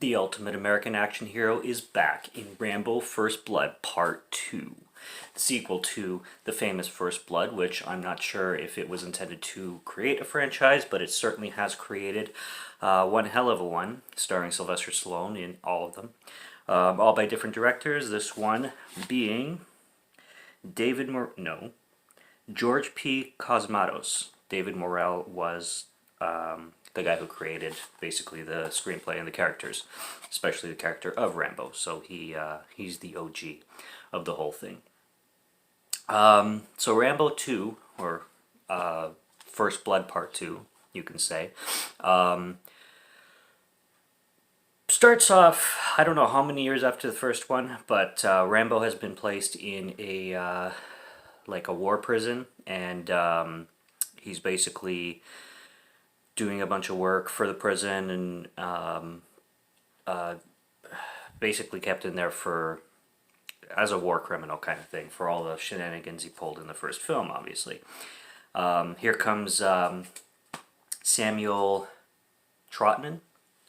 The ultimate American action hero is back in Rambo First Blood Part 2, the sequel to the famous First Blood, which I'm not sure if it was intended to create a franchise, but it certainly has created one hell of a one, starring Sylvester Stallone in all of them, all by different directors, this one being George P. Cosmatos. David Morrell was the guy who created basically the screenplay and the characters, especially the character of Rambo. So he's the OG of the whole thing. So Rambo 2, or First Blood Part 2, you can say, starts off, I don't know how many years after the first one, but Rambo has been placed in a like a war prison, and he's basically doing a bunch of work for the prison, and basically kept in there for as a war criminal kind of thing for all the shenanigans he pulled in the first film, obviously. Here comes Samuel Trotman.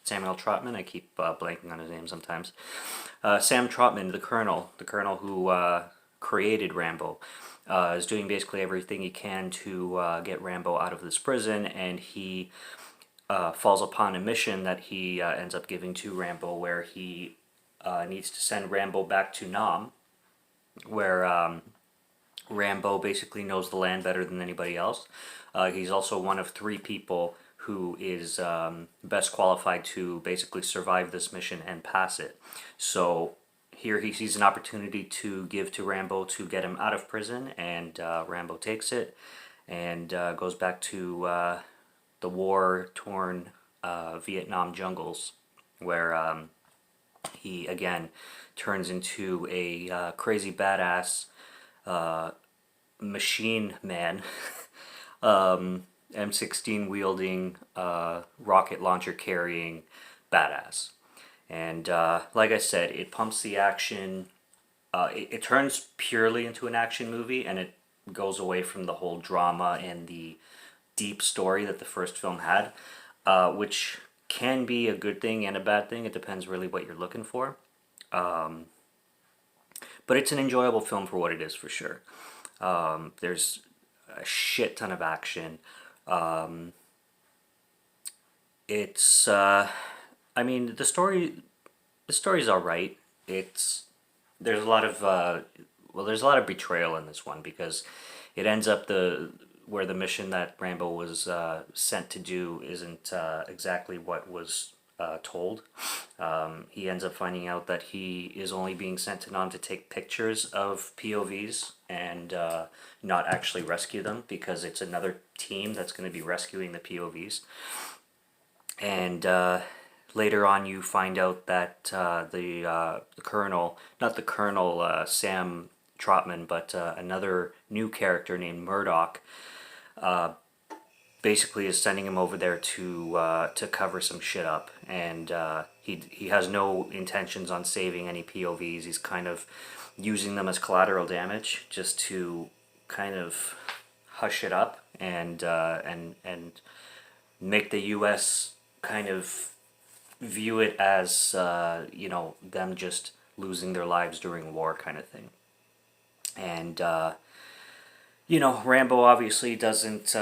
Samuel Trotman, I keep blanking on his name sometimes. Sam Trotman, the colonel who created Rambo, is doing basically everything he can to get Rambo out of this prison, and he falls upon a mission that he ends up giving to Rambo, where he needs to send Rambo back to Nam, where Rambo basically knows the land better than anybody else. He's also one of three people who is best qualified to basically survive this mission and pass it. So here he sees an opportunity to give to Rambo to get him out of prison, and Rambo takes it and goes back to the war-torn Vietnam jungles, where he again turns into a crazy badass machine man, M16 wielding, rocket launcher carrying badass. And like I said, it pumps the action. It turns purely into an action movie, and it goes away from the whole drama and the deep story that the first film had, which can be a good thing and a bad thing. It depends really what you're looking for. But it's an enjoyable film for what it is, for sure. There's a shit ton of action. It's I mean, the story's all right. There's a lot of there's a lot of betrayal in this one, because it ends up where the mission that Rambo was sent to do isn't exactly what was told. He ends up finding out that he is only being sent to Nam to take pictures of POVs and not actually rescue them, because it's another team that's going to be rescuing the POVs. And later on, you find out that the colonel, not the colonel Sam Trotman, but another new character named Murdoch, basically is sending him over there to cover some shit up, and he has no intentions on saving any POVs. He's kind of using them as collateral damage, just to kind of hush it up and make the U.S. kind of view it as them just losing their lives during war kind of thing. And Rambo obviously doesn't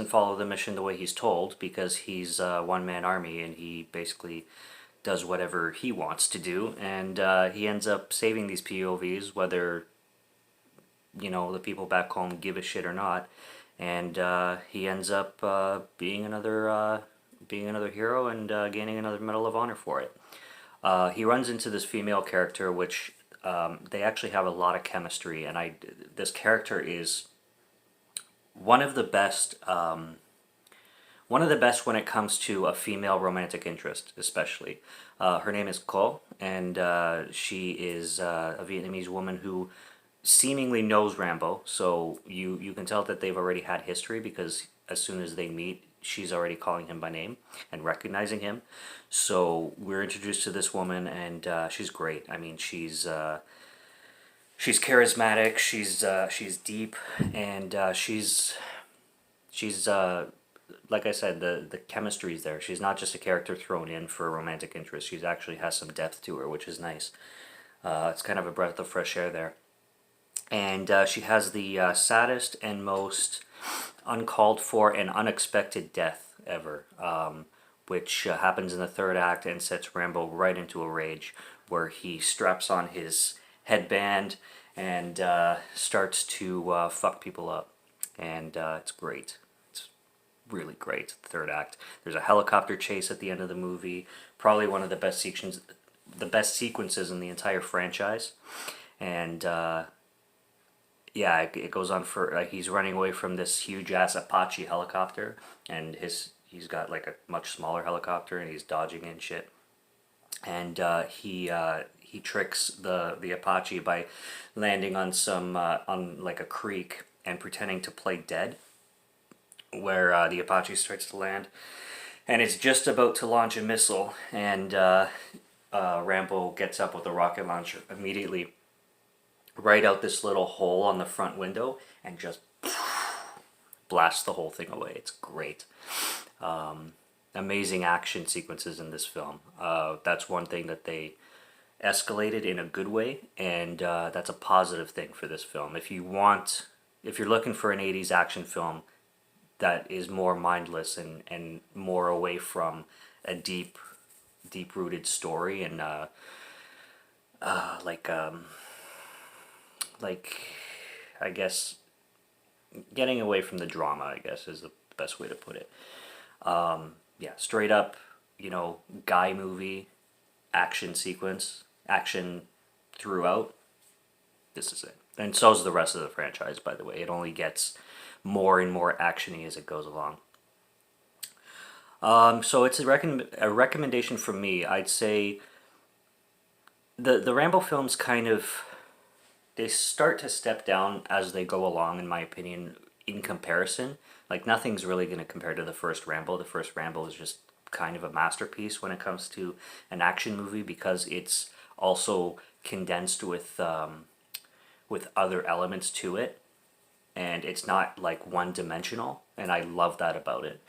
follow the mission the way he's told, because he's a one-man army, and he basically does whatever he wants to do, and he ends up saving these POVs, whether the people back home give a shit or not, and he ends up being another hero and gaining another Medal of Honor for it. He runs into this female character, which they actually have a lot of chemistry, and this character is one of the best when it comes to a female romantic interest, especially. Her name is Ko, and she is a Vietnamese woman who seemingly knows Rambo, so you can tell that they've already had history, because as soon as they meet, she's already calling him by name and recognizing him. So we're introduced to this woman, and she's great. I mean, she's charismatic, she's deep, and she's like I said, the chemistry is there. She's not just a character thrown in for a romantic interest. She's actually has some depth to her, which is nice. It's kind of a breath of fresh air there. And she has the saddest and most uncalled for and unexpected death ever, which happens in the third act and sets Rambo right into a rage, where he straps on his headband and starts to fuck people up. And it's great. It's really great, the third act. There's a helicopter chase at the end of the movie, probably one of the best sequences in the entire franchise. And yeah, it goes on for he's running away from this huge ass Apache helicopter, and he's got like a much smaller helicopter, and he's dodging and shit. And he tricks the Apache by landing on some on like a creek and pretending to play dead, where the Apache starts to land, and it's just about to launch a missile, and Rambo gets up with a rocket launcher immediately right out this little hole on the front window and just blasts the whole thing away. It's great. Amazing action sequences in this film. That's one thing that they escalated in a good way, and that's a positive thing for this film. If you're looking for an 80s action film that is more mindless and more away from a deep rooted story and like I guess getting away from the drama, I guess, is the best way to put it. Yeah, straight up, guy movie, action sequence, action throughout. This is it. And so's the rest of the franchise, by the way. It only gets more and more actiony as it goes along. So it's a recommendation from me. I'd say the Rambo films they start to step down as they go along, in my opinion, in comparison. Like, nothing's really going to compare to the first Rambo. The first Rambo is just kind of a masterpiece when it comes to an action movie, because it's also condensed with other elements to it, and it's not like one-dimensional, and I love that about it.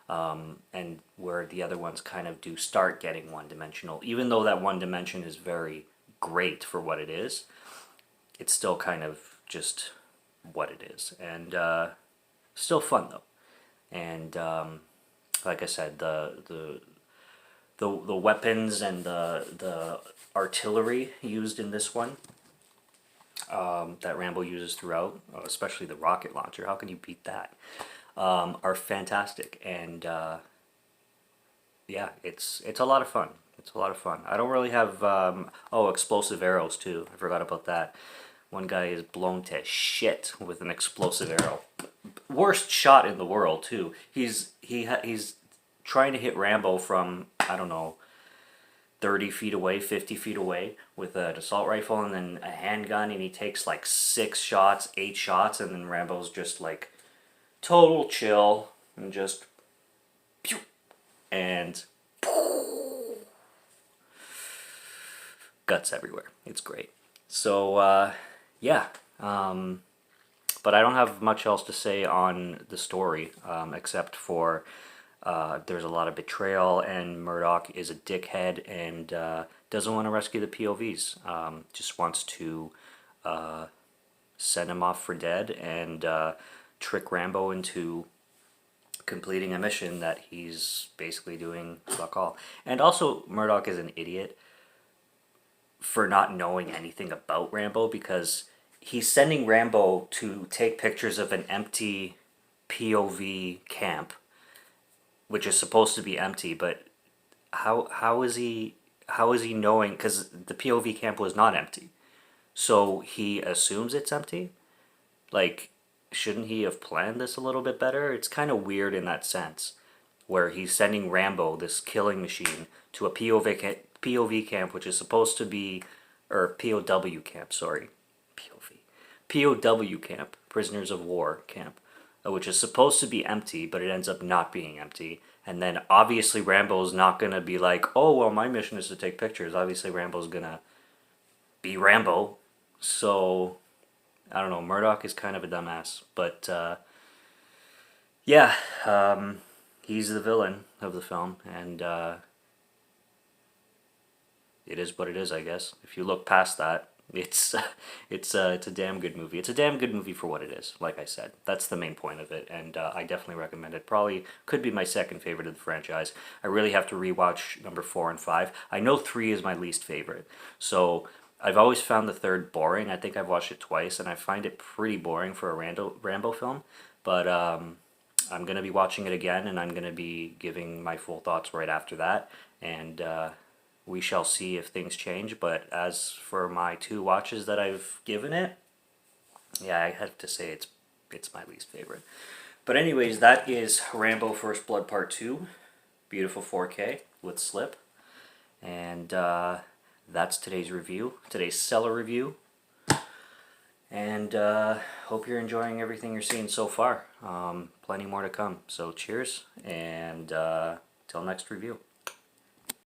And where the other ones kind of do start getting one-dimensional, even though that one dimension is very great for what it is, it's still kind of just what it is, and still fun though. And like I said, the weapons and the artillery used in this one, that Rambo uses throughout, especially the rocket launcher. How can you beat that? Are fantastic, and yeah, it's a lot of fun. It's a lot of fun. I don't really have explosive arrows too. I forgot about that. One guy is blown to shit with an explosive arrow. Worst shot in the world too. He's trying to hit Rambo from, I don't know, 30 feet away, 50 feet away with an assault rifle and then a handgun, and he takes like 6 shots, 8 shots, and then Rambo's just like total chill and just pew, and guts everywhere. It's great. So yeah, but I don't have much else to say on the story, except for there's a lot of betrayal, and Murdoch is a dickhead and doesn't want to rescue the POVs. Just wants to send him off for dead and trick Rambo into completing a mission that he's basically doing fuck all. And also, Murdoch is an idiot for not knowing anything about Rambo, because he's sending Rambo to take pictures of an empty POV camp, which is supposed to be empty, but how is he knowing, because the POV camp was not empty, so he assumes it's empty? Like, shouldn't he have planned this a little bit better? It's kind of weird in that sense, where he's sending Rambo, this killing machine, to a POV camp, which is supposed to be, or POW camp, sorry, POW camp, prisoners of war camp, which is supposed to be empty, but it ends up not being empty. And then obviously Rambo's not going to be like, oh, well, my mission is to take pictures. Obviously Rambo's going to be Rambo. So, I don't know, Murdoch is kind of a dumbass. But, yeah, he's the villain of the film, and it is what it is, I guess. If you look past that, it's it's a damn good movie. It's a damn good movie for what it is. Like I said, that's the main point of it, and I definitely recommend it. Probably could be my second favorite of the franchise. I really have to rewatch number 4 and 5. I know 3 is my least favorite, so I've always found the third boring. I think I've watched it twice, and I find it pretty boring for a Rambo film. But I'm gonna be watching it again, and I'm gonna be giving my full thoughts right after that, and we shall see if things change. But as for my 2 watches that I've given it, yeah, I have to say it's my least favorite. But anyways, that is Rambo First Blood Part 2, beautiful 4K with slip, and that's today's review, today's Cellar review. And hope you're enjoying everything you're seeing so far. Plenty more to come. So cheers, and till next review.